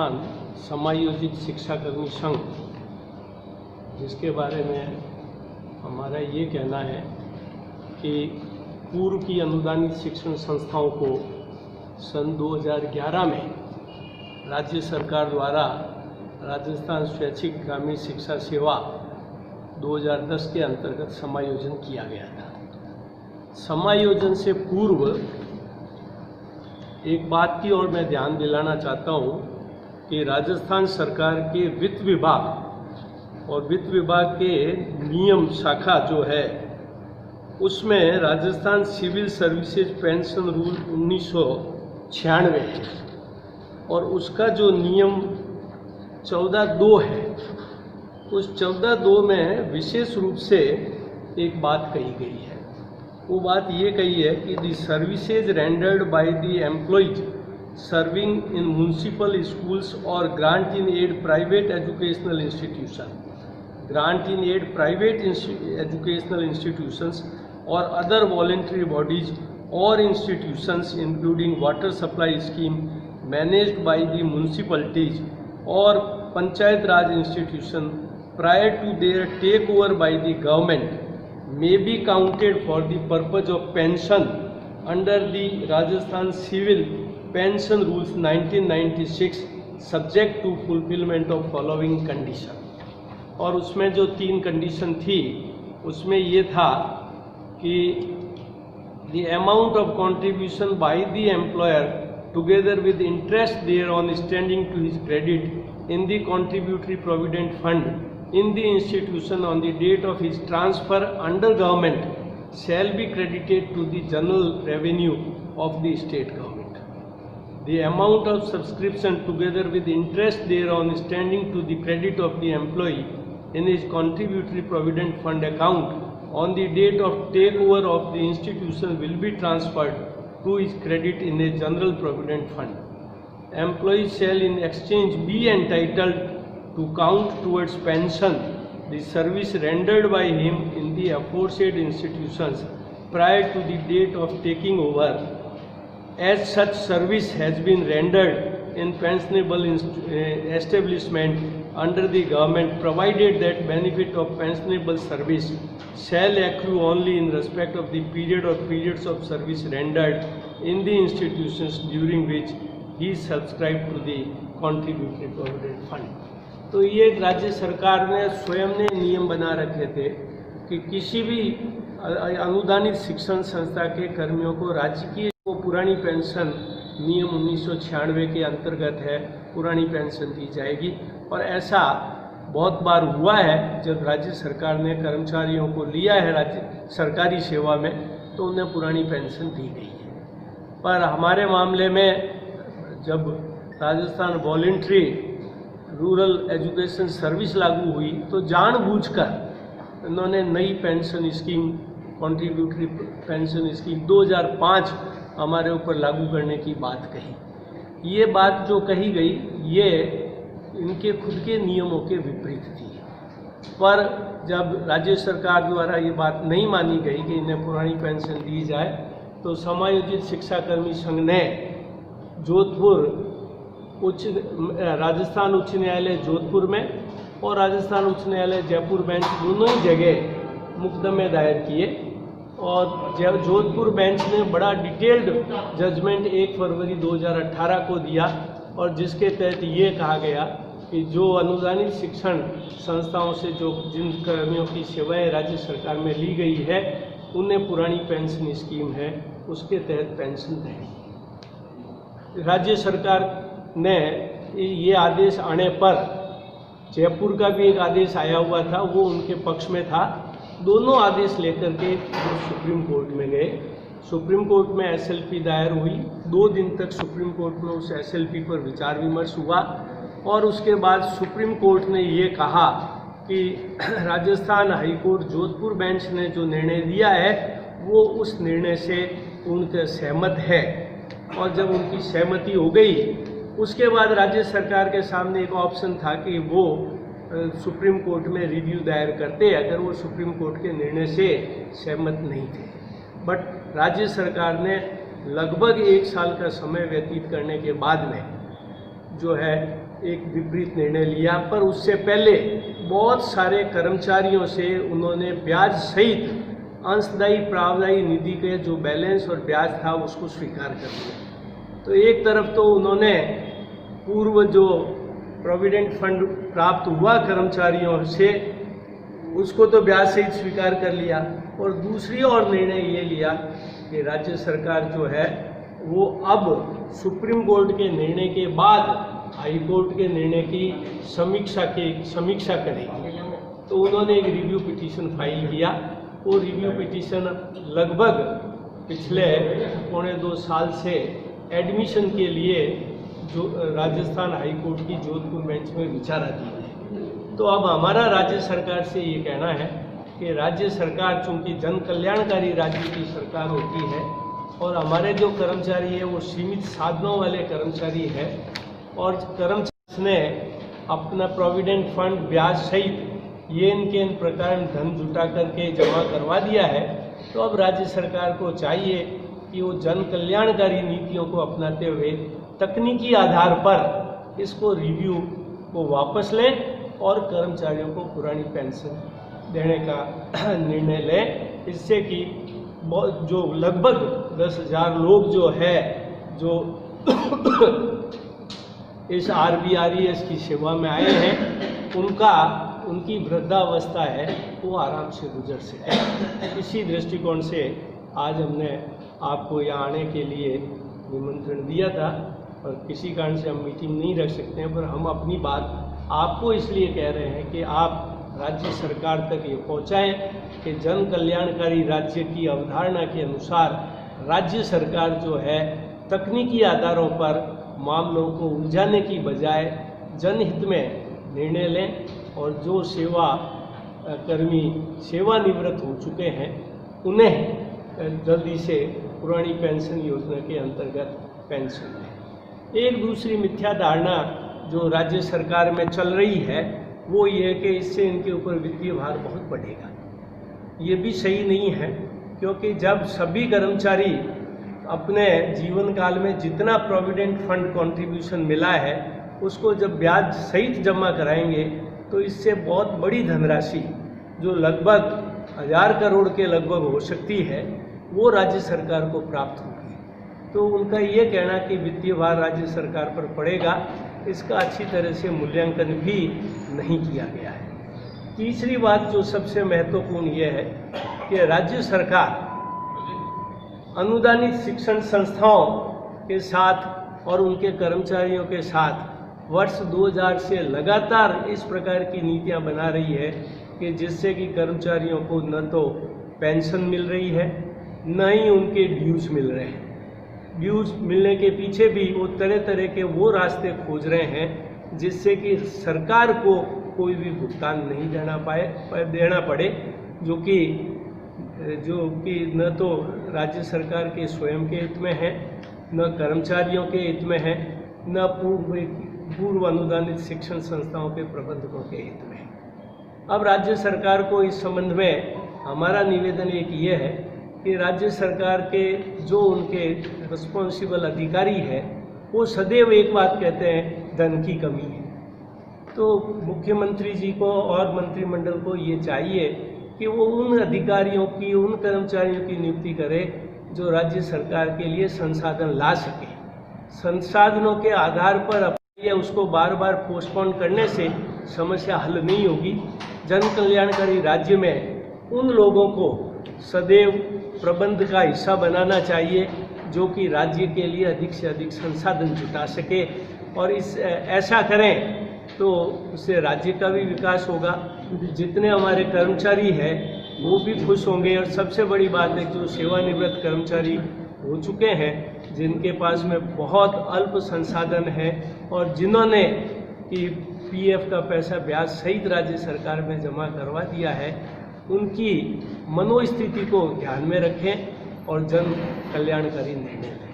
राजस्थान समायोजित शिक्षाकर्मी संघ, जिसके बारे में हमारा ये कहना है कि पूर्व की अनुदानित शिक्षण संस्थाओं को सन 2011 में राज्य सरकार द्वारा राजस्थान स्वैच्छिक ग्रामीण शिक्षा सेवा 2010 के अंतर्गत समायोजन किया गया था। समायोजन से पूर्व एक बात की ओर मैं ध्यान दिलाना चाहता हूँ कि राजस्थान सरकार के वित्त विभाग और वित्त विभाग के नियम शाखा जो है उसमें Rajasthan civil services pension rule 1996 है और उसका जो नियम 14(2) है, उस 14(2) में विशेष रूप से एक बात कही गई है। वो बात ये कही है कि the services rendered by the employees serving in municipal schools और grant in aid private educational institution, grant in aid private educational institutions और अदर वॉलंटरी बॉडीज और institutions including water supply scheme managed by the municipalities और Panchayat Raj institution prior to their takeover by the government may be counted for the purpose of pension under the Rajasthan Civil Pension Rules 1996 subject to fulfillment of following condition। और उसमें जो 3 condition थी उसमें ये था कि the amount of contribution by the employer together with interest thereon standing to his credit in the contributory provident fund in the institution on the date of his transfer under government shall be credited to the general revenue of the state government. The amount of subscription together with interest thereon standing to the credit of the employee in his contributory provident fund account on the date of takeover of the institution will be transferred to his credit in a general provident fund. Employee shall in exchange be entitled to count towards pension the service rendered by him in the aforesaid institutions prior to the date of taking over, as such service has been rendered in pensionable establishment under the government, provided that benefit of pensionable service shall accrue only in respect of the period or periods of service rendered in the institutions during which he subscribed to the contributory provident fund। तो ये राज्य सरकार ने स्वयं ने नियम बना रखे थे कि किसी भी अनुदानित शिक्षण संस्था के कर्मियों को राजकीय को पुरानी पेंशन नियम 1996 के अंतर्गत है पुरानी पेंशन दी जाएगी। और ऐसा बहुत बार हुआ है जब राज्य सरकार ने कर्मचारियों को लिया है राज्य सरकारी सेवा में तो उन्हें पुरानी पेंशन दी गई है। पर हमारे मामले में जब Rajasthan voluntary rural education service लागू हुई तो जानबूझकर इन्होंने नई pension scheme contributory pension scheme 2005 हमारे ऊपर लागू करने की बात कही। ये बात जो कही गई ये इनके खुद के नियमों के विपरीत थी। पर जब राज्य सरकार द्वारा ये बात नहीं मानी गई कि इन्हें पुरानी पेंशन दी जाए तो समायोजित शिक्षाकर्मी संघ ने जोधपुर राजस्थान उच्च न्यायालय जोधपुर में और राजस्थान उच्च न्यायालय जयपुर बेंच दोनों ही जगह मुकदमे दायर किए और जोधपुर बेंच ने बड़ा डिटेल्ड जजमेंट 1 फरवरी 2018 को दिया और जिसके तहत ये कहा गया कि जो अनुदानित शिक्षण संस्थाओं से जो जिन कर्मियों की सेवाएं राज्य सरकार में ली गई है उन्हें पुरानी पेंशन स्कीम है उसके तहत पेंशन देनी। राज्य सरकार ने ये आदेश आने पर जयपुर का भी एक आदेश आया हुआ था, वो उनके पक्ष में था। दोनों आदेश लेकर के सुप्रीम कोर्ट में गए। सुप्रीम कोर्ट में एसएलपी दायर हुई। 2 दिन तक सुप्रीम कोर्ट में उस एसएलपी पर विचार विमर्श हुआ और उसके बाद सुप्रीम कोर्ट ने ये कहा कि राजस्थान हाईकोर्ट जोधपुर बेंच ने जो निर्णय दिया है वो उस निर्णय से उनके सहमत है। और जब उनकी सहमति हो गई उसके बाद राज्य सरकार के सामने एक ऑप्शन था कि वो सुप्रीम कोर्ट में रिव्यू दायर करते अगर वो सुप्रीम कोर्ट के निर्णय से सहमत नहीं थे। बट राज्य सरकार ने लगभग 1 साल का समय व्यतीत करने के बाद में जो है एक विपरीत निर्णय लिया, पर उससे पहले बहुत सारे कर्मचारियों से उन्होंने ब्याज सहित अंशदायी प्रावदायी निधि के जो बैलेंस और ब्याज था उसको स्वीकार कर लिया। तो एक तरफ तो उन्होंने पूर्व जो प्रोविडेंट फंड प्राप्त हुआ कर्मचारियों से उसको तो ब्याज सहित स्वीकार कर लिया, और दूसरी ओर निर्णय ये लिया कि राज्य सरकार जो है वो अब सुप्रीम कोर्ट के निर्णय के बाद हाई कोर्ट के निर्णय की समीक्षा करेगी। तो उन्होंने एक रिव्यू पिटीशन फाइल किया। वो रिव्यू पिटीशन लगभग पिछले 1.25 साल से एडमिशन के लिए जो राजस्थान हाई कोर्ट की जोधपुर बेंच में विचाराधीन है। तो अब हमारा राज्य सरकार से ये कहना है कि राज्य सरकार चूँकि जन कल्याणकारी राज्य की सरकार होती है और हमारे जो कर्मचारी है वो सीमित साधनों वाले कर्मचारी है, और कर्मचारी ने अपना प्रोविडेंट फंड ब्याज सहित ये इनके इन प्रकार धन जुटा करके जमा करवा दिया है, तो अब राज्य सरकार को चाहिए कि वो जन कल्याणकारी नीतियों को अपनाते हुए तकनीकी आधार पर इसको रिव्यू को वापस लें और कर्मचारियों को पुरानी पेंशन देने का निर्णय लें। इससे कि जो लगभग 10,000 लोग जो है जो इस RBRES की सेवा में आए हैं उनकी वृद्धावस्था है वो आराम से गुजर सके। इसी दृष्टिकोण से आज हमने आपको यहाँ आने के लिए निमंत्रण दिया था, और किसी कारण से हम मीटिंग नहीं रख सकते हैं, पर हम अपनी बात आपको इसलिए कह रहे हैं कि आप राज्य सरकार तक ये पहुँचाएँ कि जन कल्याणकारी राज्य की अवधारणा के अनुसार राज्य सरकार जो है तकनीकी आधारों पर मामलों को उलझाने की बजाय जनहित में निर्णय लें, और जो सेवा कर्मी सेवानिवृत्त हो चुके हैं उन्हें जल्दी से पुरानी पेंशन योजना के अंतर्गत पेंशन दें। एक दूसरी मिथ्या धारणा जो राज्य सरकार में चल रही है वो ये है कि इससे इनके ऊपर वित्तीय भार बहुत बढ़ेगा। ये भी सही नहीं है, क्योंकि जब सभी कर्मचारी अपने जीवन काल में जितना प्रोविडेंट फंड कंट्रीब्यूशन मिला है उसको जब ब्याज सहित जमा कराएंगे तो इससे बहुत बड़ी धनराशि जो लगभग 1000 करोड़ के लगभग हो सकती है वो राज्य सरकार को प्राप्त होगी। तो उनका ये कहना कि वित्तीय भार राज्य सरकार पर पड़ेगा, इसका अच्छी तरह से मूल्यांकन भी नहीं किया गया है। तीसरी बात जो सबसे महत्वपूर्ण ये है कि राज्य सरकार अनुदानित शिक्षण संस्थाओं के साथ और उनके कर्मचारियों के साथ वर्ष 2000 से लगातार इस प्रकार की नीतियां बना रही है कि जिससे कि कर्मचारियों को न तो पेंशन मिल रही है न ही उनके ड्यूज मिल रहे हैं। ड्यूज मिलने के पीछे भी वो तरह तरह के वो रास्ते खोज रहे हैं जिससे कि सरकार को कोई भी भुगतान नहीं देना पड़े, जो कि न तो राज्य सरकार के स्वयं के हित में है, न कर्मचारियों के हित में है, न पूर्व अनुदानित शिक्षण संस्थाओं के प्रबंधकों के हित में। अब राज्य सरकार को इस संबंध में हमारा निवेदन एक ये है कि राज्य सरकार के जो उनके रिस्पॉन्सिबल अधिकारी है वो सदैव एक बात कहते हैं, धन की कमी है। तो मुख्यमंत्री जी को और मंत्रिमंडल को ये चाहिए कि वो उन अधिकारियों की, उन कर्मचारियों की नियुक्ति करे जो राज्य सरकार के लिए संसाधन ला सके। संसाधनों के आधार पर उसको बार बार पोस्टपोन करने से समस्या हल नहीं होगी। जन कल्याणकारी राज्य में उन लोगों को सदैव प्रबंध का हिस्सा बनाना चाहिए जो कि राज्य के लिए अधिक से अधिक संसाधन जुटा सके, और ऐसा करें तो उससे राज्य का भी विकास होगा, जितने हमारे कर्मचारी हैं वो भी खुश होंगे, और सबसे बड़ी बात है जो सेवानिवृत्त कर्मचारी हो चुके हैं जिनके पास में बहुत अल्प संसाधन है और जिन्होंने कि PF का पैसा ब्याज सहित राज्य सरकार में जमा करवा दिया है, उनकी मनोस्थिति को ध्यान में रखें और जन कल्याणकारी निर्णय लें।